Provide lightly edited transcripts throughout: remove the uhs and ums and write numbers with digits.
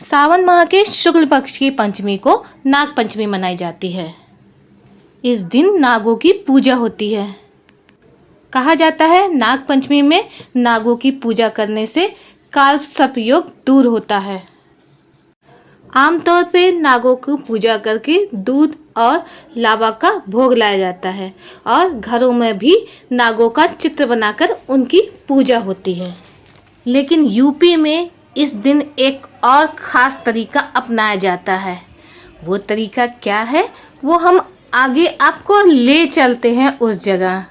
सावन माह के शुक्ल पक्ष की पंचमी को नाग पंचमी मनाई जाती है। इस दिन नागों की पूजा होती है। कहा जाता है नाग पंचमी में नागों की पूजा करने से काल सर्प योग दूर होता है। आमतौर पे नागों की पूजा करके दूध और लावा का भोग लाया जाता है और घरों में भी नागों का चित्र बनाकर उनकी पूजा होती है। लेकिन यूपी में इस दिन एक और ख़ास तरीका अपनाया जाता है। वो तरीका क्या है वो हम आगे आपको ले चलते हैं उस जगह।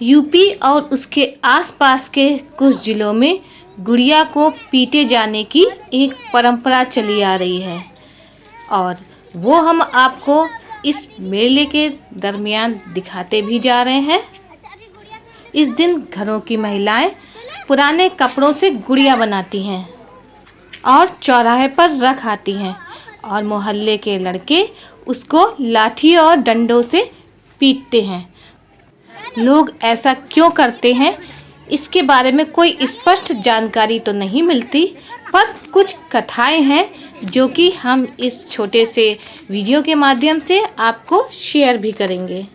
यूपी और उसके आसपास के कुछ ज़िलों में गुड़िया को पीटे जाने की एक परंपरा चली आ रही है और वो हम आपको इस मेले के दरमियान दिखाते भी जा रहे हैं। इस दिन घरों की महिलाएं पुराने कपड़ों से गुड़िया बनाती हैं और चौराहे पर रख आती हैं और मोहल्ले के लड़के उसको लाठी और डंडों से पीटते हैं। लोग ऐसा क्यों करते हैं इसके बारे में कोई स्पष्ट जानकारी तो नहीं मिलती, पर कुछ कथाएं हैं जो कि हम इस छोटे से वीडियो के माध्यम से आपको शेयर भी करेंगे।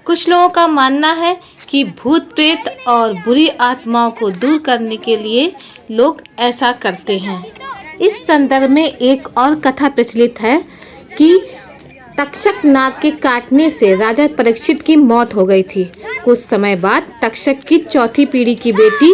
कुछ लोगों का मानना है कि भूत प्रेत और बुरी आत्माओं को दूर करने के लिए लोग ऐसा करते हैं। इस संदर्भ में एक और कथा प्रचलित है कि तक्षक नाग के काटने से राजा परीक्षित की मौत हो गई थी। कुछ समय बाद तक्षक की चौथी पीढ़ी की बेटी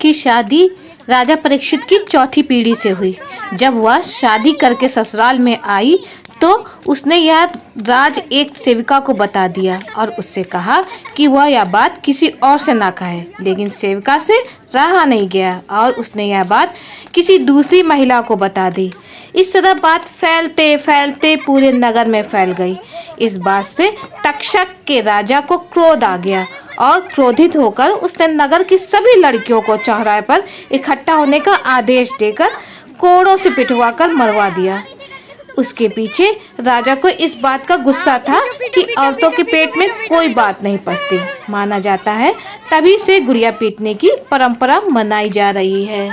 की शादी राजा परीक्षित की चौथी पीढ़ी से हुई। जब वह शादी करके ससुराल में आई तो उसने यह राज एक सेविका को बता दिया और उससे कहा कि वह यह बात किसी और से ना कहे। लेकिन सेविका से रहा नहीं गया और उसने यह बात किसी दूसरी महिला को बता दी। इस तरह बात फैलते फैलते पूरे नगर में फैल गई। इस बात से तक्षक के राजा को क्रोध आ गया और क्रोधित होकर उसने नगर की सभी लड़कियों को चौराहे पर इकट्ठा होने का आदेश देकर कोड़ों से पिटवाकर मरवा दिया। उसके पीछे राजा को इस बात का गुस्सा था कि औरतों के पेट में कोई बात नहीं पचती। माना जाता है तभी से गुड़िया पीटने की परंपरा मनाई जा रही है।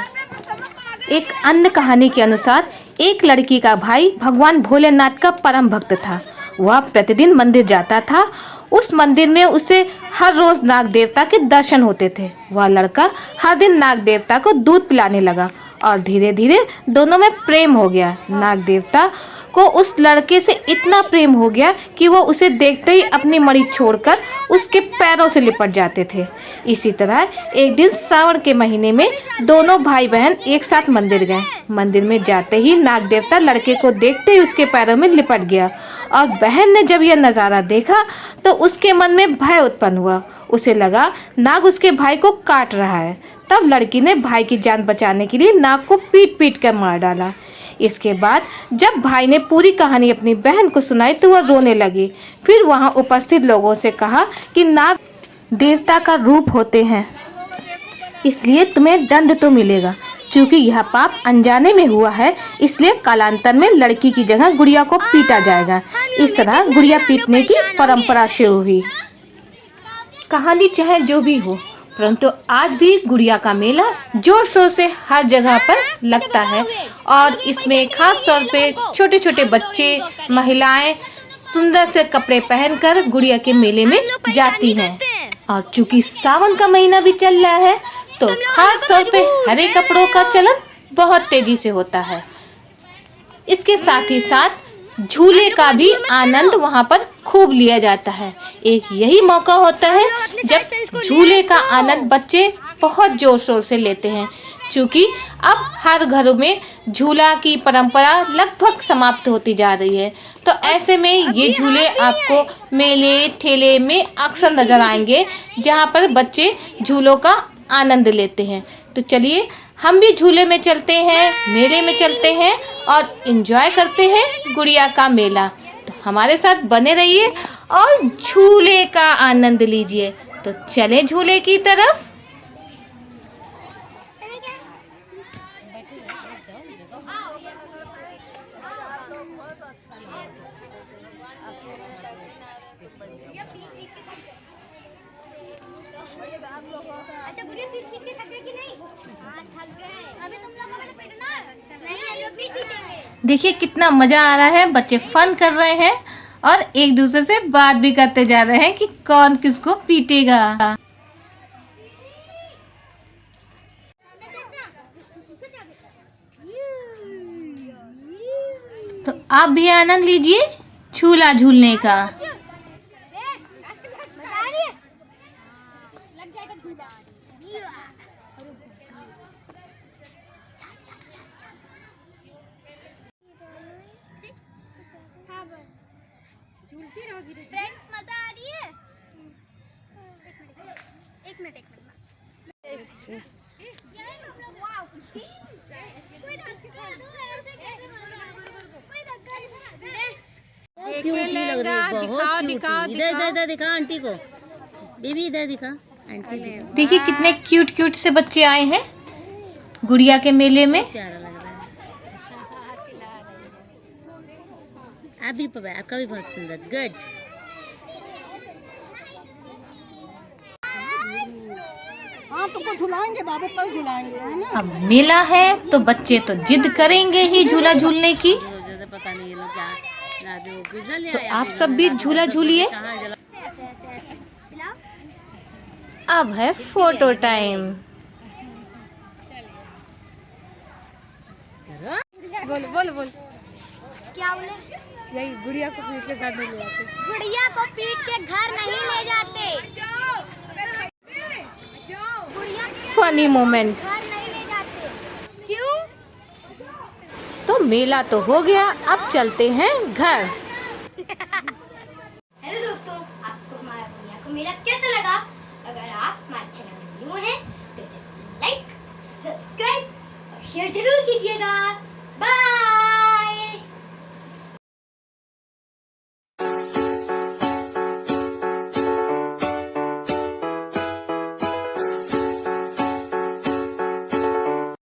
एक अन्य कहानी के अनुसार एक लड़की का भाई भगवान भोलेनाथ का परम भक्त था। वह प्रतिदिन मंदिर जाता था। उस मंदिर में उसे हर रोज नाग देवता के दर्शन होते थे। वह लड़का हर दिन नाग देवता को दूध पिलाने लगा और धीरे धीरे दोनों में प्रेम हो गया। नाग देवता को उस लड़के से इतना प्रेम हो गया कि वो उसे देखते ही अपनी मणि छोड़कर उसके पैरों से लिपट जाते थे। इसी तरह एक दिन सावन के महीने में दोनों भाई बहन एक साथ मंदिर गए। मंदिर में जाते ही नाग देवता लड़के को देखते ही उसके पैरों में लिपट गया और बहन ने जब यह नज़ारा देखा तो उसके मन में भय उत्पन्न हुआ। उसे लगा नाग उसके भाई को काट रहा है। तब लड़की ने भाई की जान बचाने के लिए नाग को पीट पीट कर मार डाला। इसके बाद जब भाई ने पूरी कहानी अपनी बहन को सुनाई तो वह रोने लगी। फिर वहां उपस्थित लोगों से कहा कि नाग देवता का रूप होते हैं, इसलिए तुम्हें दंड तो मिलेगा। चूँकि यह पाप अनजाने में हुआ है इसलिए कालांतर में लड़की की जगह गुड़िया को पीटा जाएगा। इस तरह गुड़िया पीटने की परंपरा शुरू हुई। कहानी चाहे जो भी हो, परंतु आज भी गुड़िया का मेला जोर शोर से हर जगह पर लगता है और इसमें खास तौर पे छोटे छोटे बच्चे, महिलाएं सुंदर से कपड़े पहनकर गुड़िया के मेले में जाती हैं। और चूंकि सावन का महीना भी चल रहा है तो खास तौर पे हरे कपड़ों का चलन बहुत तेजी से होता है। इसके साथ ही साथ झूले का भी आनंद वहां पर खूब लिया जाता है। एक यही मौका होता है जब झूले का आनंद बच्चे बहुत जोर शोर से लेते हैं। क्योंकि अब हर घरों में झूला की परंपरा लगभग समाप्त होती जा रही है, तो ऐसे में ये झूले आपको मेले ठेले में अक्सर नजर आएंगे जहां पर बच्चे झूलों का आनंद लेते हैं। तो चलिए हम भी झूले में चलते हैं, मेले में चलते हैं और एंजॉय करते हैं गुड़िया का मेला। तो हमारे साथ बने रहिए और झूले का आनंद लीजिए। तो चले झूले की तरफ। अच्छा गुड़िया पीट पीट के थक गए कि नहीं? हाँ थक गए। अभी तुम लोग हमें पीटना है। नहीं हम लोग देखिए कितना मजा आ रहा है, बच्चे फन कर रहे हैं और एक दूसरे से बात भी करते जा रहे हैं कि कौन किसको पीटेगा। तो आप भी आनंद लीजिए झूला झूलने का। फ्रेंड्स मजा आ रही है। एक मिनट इधर दिखा आंटी को, बेबी इधर दिखा आंटी को। देखिए कितने क्यूट क्यूट से बच्चे आए हैं गुड़िया के मेले में। प्यारा लग रहा है। आप भी पापा, आपका भी बहुत सुंदर। गुड। हाँ तुमको झुलाएंगे बाबा, कल झुलाएंगे है ना। अब मेला है तो बच्चे तो जिद करेंगे ही झूला झूलने की। पता नहीं ये लोग क्या तो आप सब भी झूला झूलिए। अब है फोटो टाइम। बोल क्या बोले? यही गुड़िया को पीट के घर नहीं ले आते। गुड़िया को पीट के घर नहीं ले जाते। Funny moment. घर नहीं ले जाते। क्यों? तो मेला तो हो गया, अब चलते हैं घर। हेलो दोस्तों, आपको हमारा दुनिया को मेला कैसा लगा? अगर आप हमारे चैनल में न्यू हैं तो इसे लाइक, सब्सक्राइब और शेयर जरूर कीजिएगा।